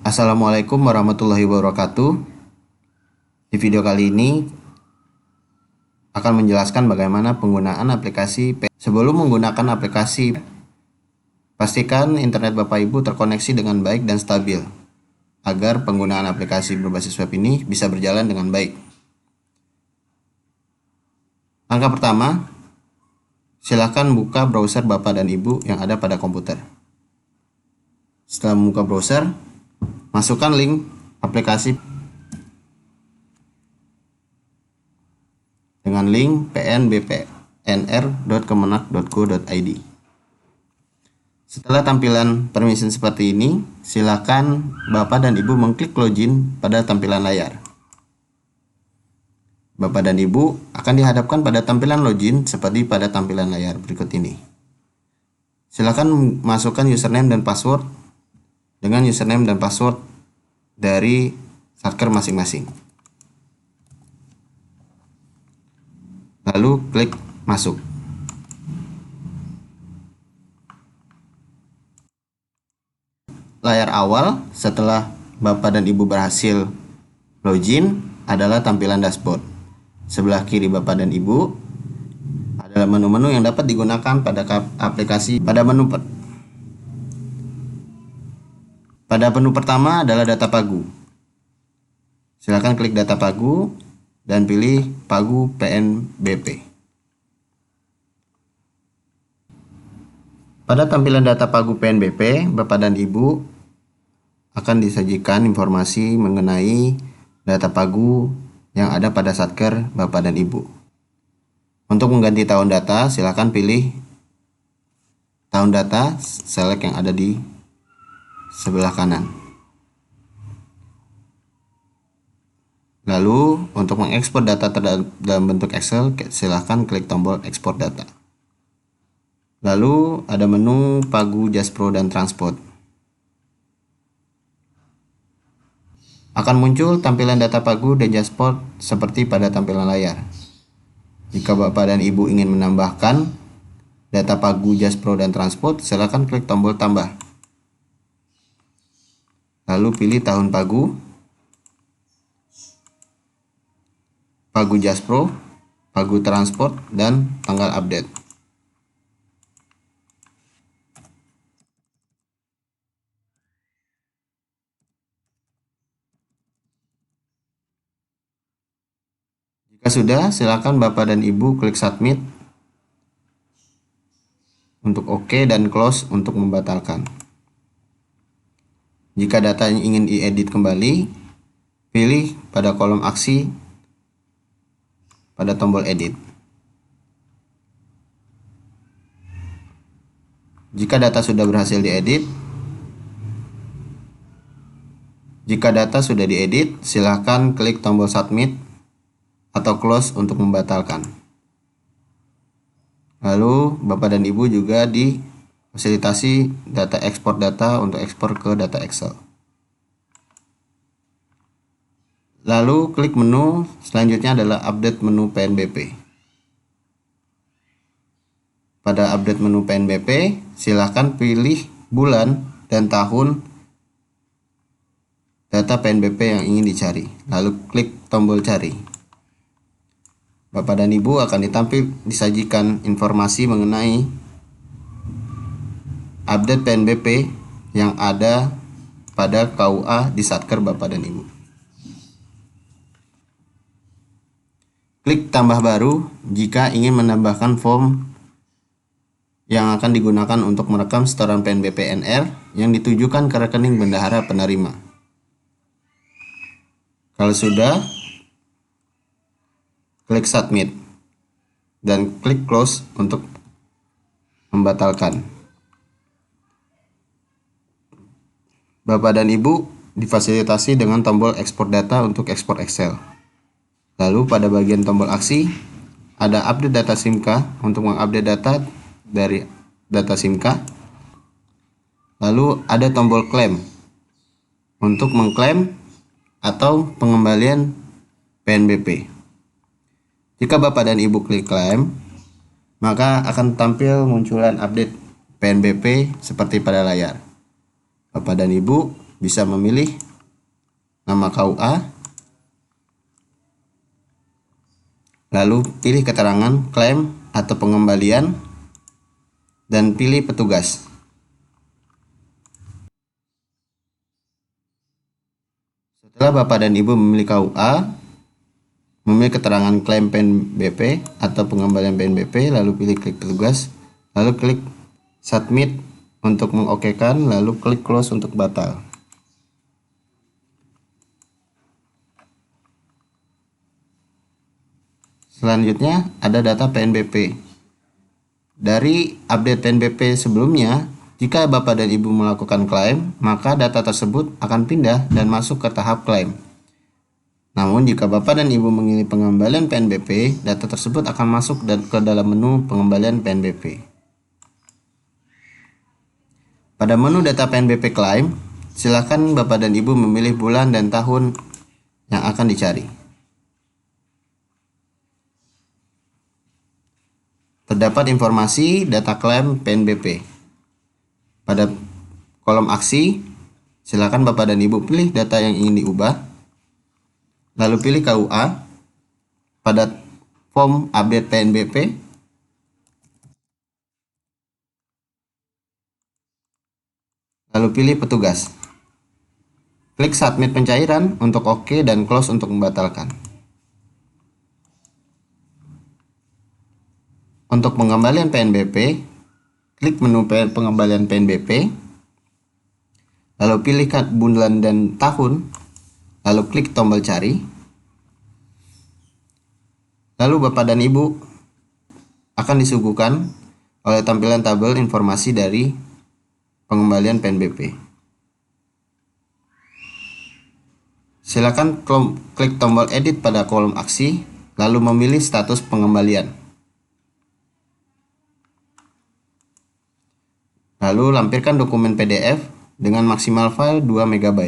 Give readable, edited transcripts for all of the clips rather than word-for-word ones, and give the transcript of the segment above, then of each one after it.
Assalamualaikum warahmatullahi wabarakatuh. Di video kali ini akan menjelaskan bagaimana penggunaan aplikasi. Sebelum menggunakan aplikasi, pastikan internet Bapak Ibu terkoneksi dengan baik dan stabil agar penggunaan aplikasi berbasis web ini bisa berjalan dengan baik. Langkah pertama, silakan buka browser Bapak dan Ibu yang ada pada komputer. Setelah membuka browser, masukkan link aplikasi dengan link pnbpnr.kemenak.go.id. Setelah tampilan permission seperti ini, silakan Bapak dan Ibu mengklik login pada tampilan layar. Bapak dan Ibu akan dihadapkan pada tampilan login seperti pada tampilan layar berikut ini. Silakan masukkan username dan password dengan username dan password dari Satker masing-masing. Lalu klik masuk. Layar awal setelah Bapak dan Ibu berhasil login adalah tampilan dashboard. Sebelah kiri Bapak dan Ibu adalah menu-menu yang dapat digunakan pada aplikasi. Pada menu pertama adalah data pagu. Silakan klik data pagu dan pilih pagu PNBP. Pada tampilan data pagu PNBP, Bapak dan Ibu akan disajikan informasi mengenai data pagu yang ada pada Satker Bapak dan Ibu. Untuk mengganti tahun data, silakan pilih tahun data, select yang ada di sebelah kanan. Lalu untuk mengekspor data dalam bentuk Excel, silakan klik tombol ekspor data. Lalu ada menu pagu Jaspro dan Transport. Akan muncul tampilan data pagu dan Jaspro seperti pada tampilan layar. Jika Bapak dan Ibu ingin menambahkan data pagu Jaspro dan Transport, silakan klik tombol tambah. Lalu pilih tahun pagu, pagu Jaspro, pagu Transport, dan tanggal update. Jika sudah, silakan Bapak dan Ibu klik submit untuk OK dan close untuk membatalkan. Jika datanya ingin diedit kembali, pilih pada kolom aksi pada tombol edit. Jika data sudah berhasil diedit, silakan klik tombol submit atau close untuk membatalkan. Lalu Bapak dan Ibu juga difasilitasi data ekspor data untuk ekspor ke data Excel. Lalu klik menu selanjutnya adalah update menu PNBP. Pada update menu PNBP, silakan pilih bulan dan tahun data PNBP yang ingin dicari. Lalu klik tombol cari. Bapak dan Ibu akan disajikan informasi mengenai update PNBP yang ada pada KUA di Satker Bapak dan Ibu. Klik tambah baru jika ingin menambahkan form yang akan digunakan untuk merekam setoran PNBP NR yang ditujukan ke rekening bendahara penerima. Kalau sudah, klik submit dan klik close untuk membatalkan. Bapak dan Ibu difasilitasi dengan tombol ekspor data untuk ekspor Excel. Lalu pada bagian tombol aksi ada update data SIMK untuk mengupdate data dari data SIMK. Lalu ada tombol klaim untuk mengklaim atau pengembalian PNBP. Jika Bapak dan Ibu klik klaim, maka akan tampil munculan update PNBP seperti pada layar. Bapak dan Ibu bisa memilih nama KUA, lalu pilih keterangan klaim atau pengembalian, dan pilih petugas. Setelah Bapak dan Ibu memilih KUA, memilih keterangan klaim PNBP atau pengembalian PNBP, lalu pilih klik petugas, lalu klik submit untuk mengokekan, lalu klik close untuk batal. Selanjutnya ada data PNBP. Dari update PNBP sebelumnya, jika Bapak dan Ibu melakukan klaim, maka data tersebut akan pindah dan masuk ke tahap klaim. Namun jika Bapak dan Ibu memilih pengembalian PNBP, data tersebut akan masuk ke dalam menu pengembalian PNBP. Pada menu data PNBP klaim, silakan Bapak dan Ibu memilih bulan dan tahun yang akan dicari. Terdapat informasi data klaim PNBP. Pada kolom aksi, silakan Bapak dan Ibu pilih data yang ingin diubah, lalu pilih KUA. Pada form update PNBP, lalu pilih petugas. Klik submit pencairan untuk OK dan close untuk membatalkan. Untuk pengembalian PNBP, klik menu pengembalian PNBP, lalu pilih bulan dan tahun, lalu klik tombol cari. Lalu Bapak dan Ibu akan disuguhkan oleh tampilan tabel informasi dari pengembalian PNBP. Silakan klik tombol edit pada kolom aksi, lalu memilih status pengembalian. Lalu lampirkan dokumen PDF dengan maksimal file 2 MB.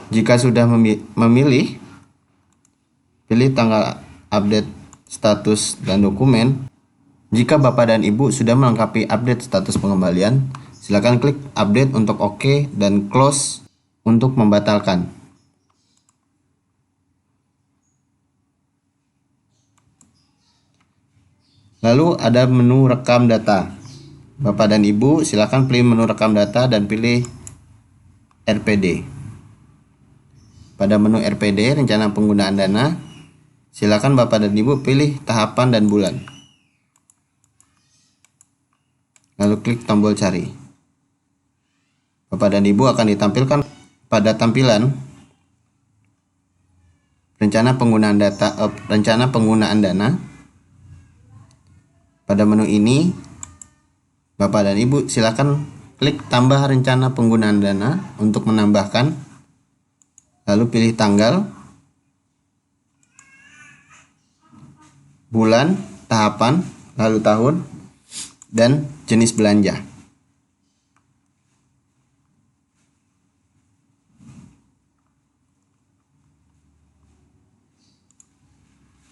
Jika sudah memilih, pilih tanggal update status dan dokumen. Jika Bapak dan Ibu sudah melengkapi update status pengembalian, silakan klik update untuk OK dan close untuk membatalkan. Lalu ada menu rekam data. Bapak dan Ibu silakan pilih menu rekam data dan pilih RPD. Pada menu RPD, rencana penggunaan dana, silakan Bapak dan Ibu pilih tahapan dan bulan. Lalu klik tombol cari. Bapak dan Ibu akan ditampilkan pada tampilan rencana penggunaan dana. Pada menu ini, Bapak dan Ibu silakan klik tambah rencana penggunaan dana untuk menambahkan, lalu pilih tanggal, bulan, tahapan, lalu tahun, dan jenis belanja.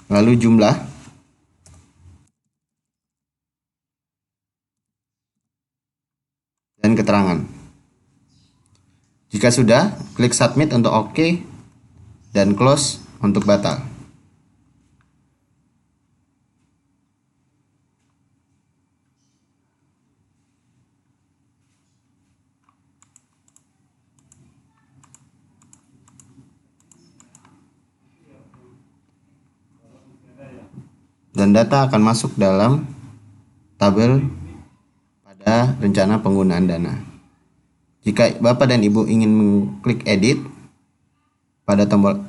Lalu jumlah, dan keterangan. Jika sudah, klik submit untuk OK dan close untuk batal. Dan data akan masuk dalam tabel pada rencana penggunaan dana. Jika Bapak dan Ibu ingin mengklik edit pada tombol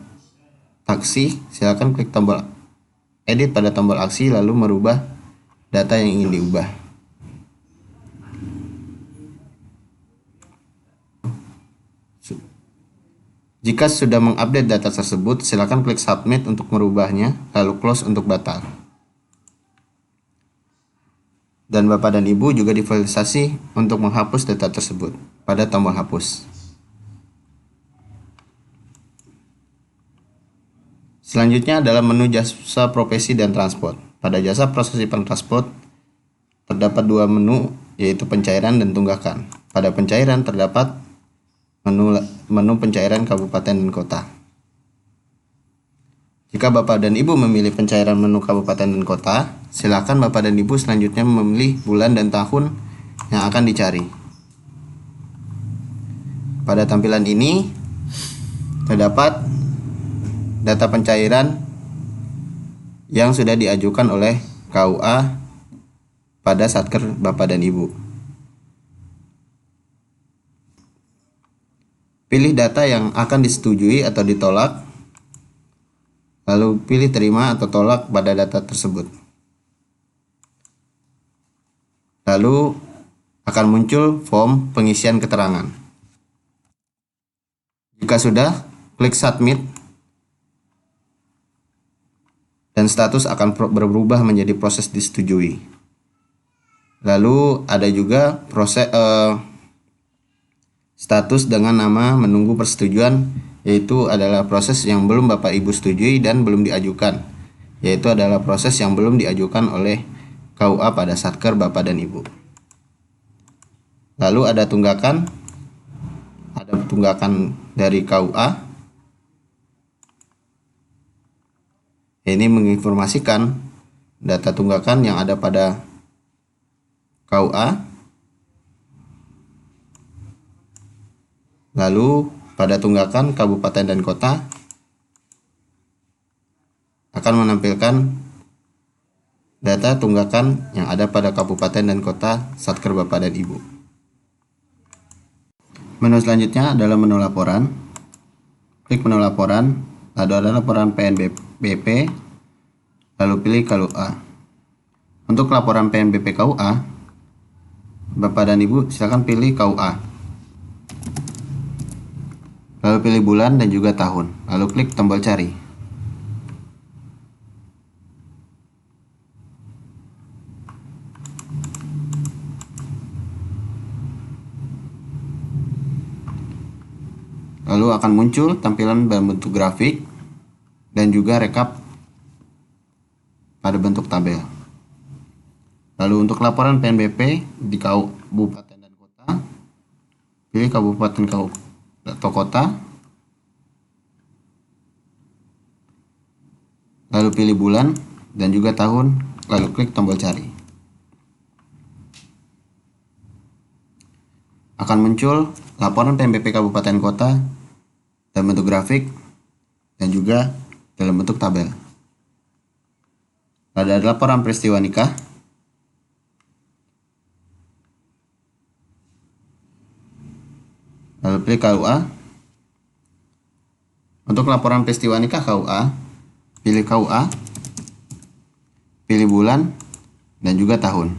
aksi, silakan klik tombol edit pada tombol aksi lalu merubah data yang ingin diubah. Jika sudah mengupdate data tersebut, silakan klik submit untuk merubahnya, lalu close untuk batal. Dan Bapak dan Ibu juga difasilitasi untuk menghapus data tersebut pada tombol hapus. Selanjutnya adalah menu jasa profesi dan transport. Pada jasa profesi dan transport terdapat dua menu yaitu pencairan dan tunggakan. Pada pencairan terdapat menu pencairan kabupaten dan kota. Jika Bapak dan Ibu memilih pencairan menu kabupaten dan kota, silakan Bapak dan Ibu selanjutnya memilih bulan dan tahun yang akan dicari. Pada tampilan ini terdapat data pencairan yang sudah diajukan oleh KUA pada Satker Bapak dan Ibu. Pilih data yang akan disetujui atau ditolak, lalu pilih terima atau tolak pada data tersebut. Lalu akan muncul form pengisian keterangan. Jika sudah, klik submit dan status akan berubah menjadi proses disetujui. Lalu ada juga proses status dengan nama menunggu persetujuan, yaitu adalah proses yang belum Bapak Ibu setujui dan belum diajukan, yaitu adalah proses yang belum diajukan oleh KUA pada Satker Bapak dan Ibu. Lalu ada tunggakan dari KUA. Ini menginformasikan data tunggakan yang ada pada KUA. Lalu pada tunggakan kabupaten dan kota akan menampilkan data tunggakan yang ada pada kabupaten dan kota Satker Bapak dan Ibu. Menu selanjutnya adalah menu laporan. Klik menu laporan, lalu ada laporan PNBP, lalu pilih KUA. Untuk laporan PNBP KUA, Bapak dan Ibu silakan pilih KUA. Lalu pilih bulan dan juga tahun, lalu klik tombol cari. Lalu akan muncul tampilan berbentuk grafik dan juga rekap pada bentuk tabel. Lalu untuk laporan PNBP di kabupaten dan kota, pilih kabupaten atau kota, lalu pilih bulan dan juga tahun, lalu klik tombol cari. Akan muncul laporan PNBP kabupaten kota dalam bentuk grafik dan juga dalam bentuk tabel. Ada laporan peristiwa nikah, lalu pilih KUA. Untuk laporan peristiwa nikah KUA, pilih KUA, pilih bulan dan juga tahun,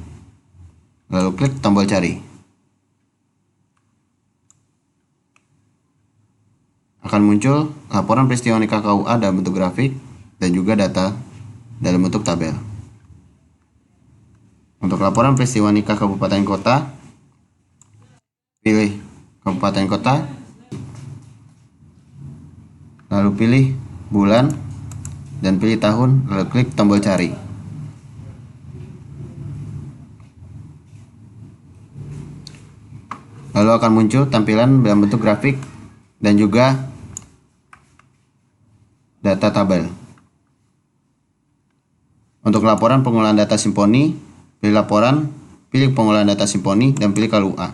lalu klik tombol cari. Akan muncul laporan peristiwa nikah KUA dalam bentuk grafik dan juga data dalam bentuk tabel. Untuk laporan peristiwa nikah kabupaten kota, pilih kabupaten kota, lalu pilih bulan dan pilih tahun, lalu klik tombol cari. Lalu akan muncul tampilan dalam bentuk grafik dan juga data tabel. Untuk laporan pengolahan data simponi, pilih laporan, pilih pengolahan data simponi dan pilih KUA.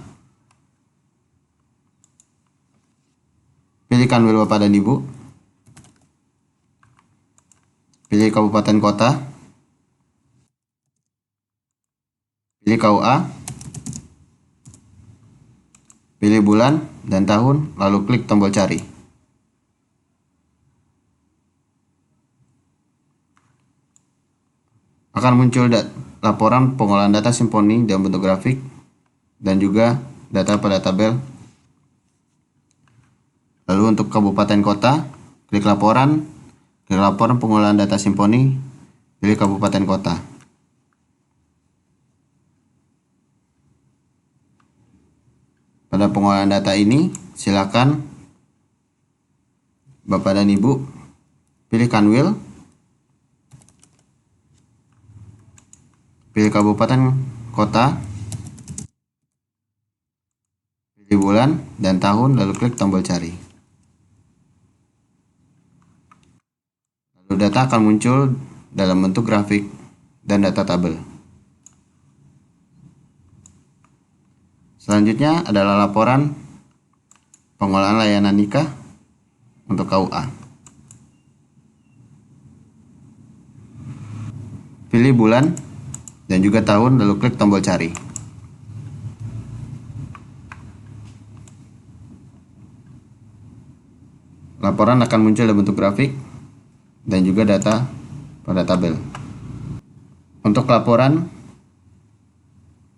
Pilih kanwil Bapak dan Ibu. Pilih kabupaten kota. Pilih KUA. Pilih bulan dan tahun, lalu klik tombol cari. Akan muncul laporan pengolahan data simponi dalam bentuk grafik dan juga data pada tabel. Lalu untuk kabupaten kota, klik laporan pengolahan data simponi, pilih kabupaten kota. Pada pengolahan data ini, silakan Bapak dan Ibu pilih kanwil, pilih kabupaten kota, Pilih bulan dan tahun, lalu klik tombol cari. Lalu data akan muncul dalam bentuk grafik dan data tabel. Selanjutnya adalah laporan pengolahan layanan nikah untuk KUA. Pilih bulan dan juga tahun, lalu klik tombol cari. Laporan akan muncul dalam bentuk grafik dan juga data pada tabel. Untuk laporan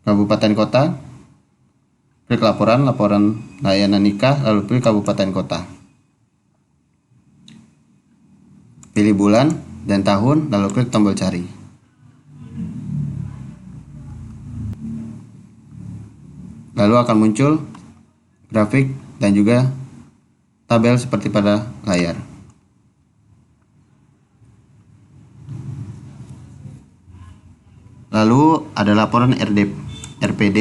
kabupaten kota, klik laporan layanan nikah, lalu pilih kabupaten kota. Pilih bulan dan tahun, lalu klik tombol cari. Lalu akan muncul grafik dan juga tabel seperti pada layar. Lalu ada laporan RPD,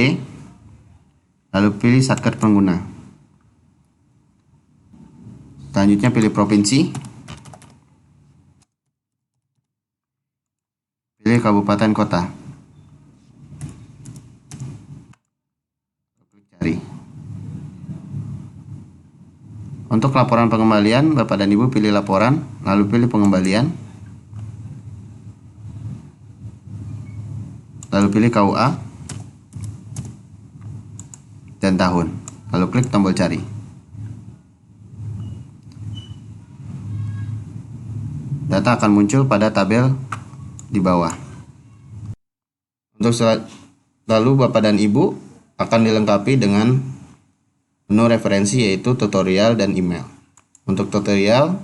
lalu pilih satker pengguna. Selanjutnya pilih provinsi, pilih kabupaten kota. Klik cari. Untuk laporan pengembalian, Bapak dan Ibu pilih laporan, lalu pilih pengembalian, lalu pilih KUA dan tahun, lalu klik tombol cari. Data akan muncul pada tabel di bawah. Lalu Bapak dan Ibu akan dilengkapi dengan menu referensi, yaitu tutorial dan email. Untuk tutorial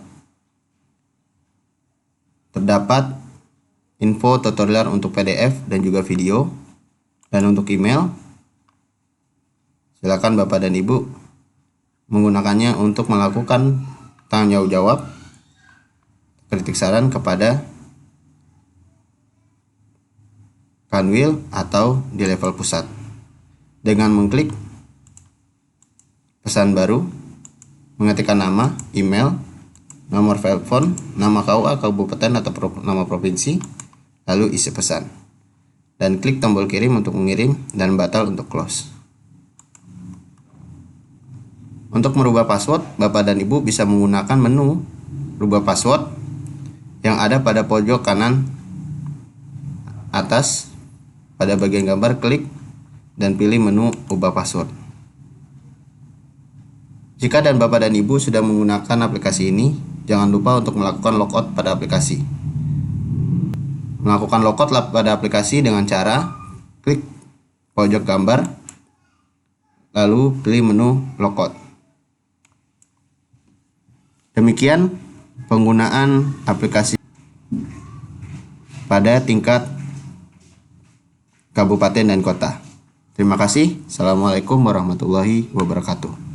terdapat info tutorial untuk PDF dan juga video. Dan untuk email, silakan Bapak dan Ibu menggunakannya untuk melakukan tanya jawab, kritik saran kepada Kanwil atau di level pusat dengan mengklik pesan baru, mengetikkan nama, email, nomor telepon, nama KUA, kabupaten atau nama provinsi, lalu isi pesan, dan klik tombol kirim untuk mengirim dan batal untuk close. Untuk merubah password, Bapak dan Ibu bisa menggunakan menu rubah password yang ada pada pojok kanan atas. Pada bagian gambar, klik dan pilih menu ubah password. Jika Bapak dan Ibu sudah menggunakan aplikasi ini, jangan lupa untuk melakukan logout pada aplikasi. Melakukan logout pada aplikasi dengan cara klik pojok gambar, lalu pilih menu logout. Demikian penggunaan aplikasi pada tingkat kabupaten dan kota. Terima kasih. Assalamualaikum warahmatullahi wabarakatuh.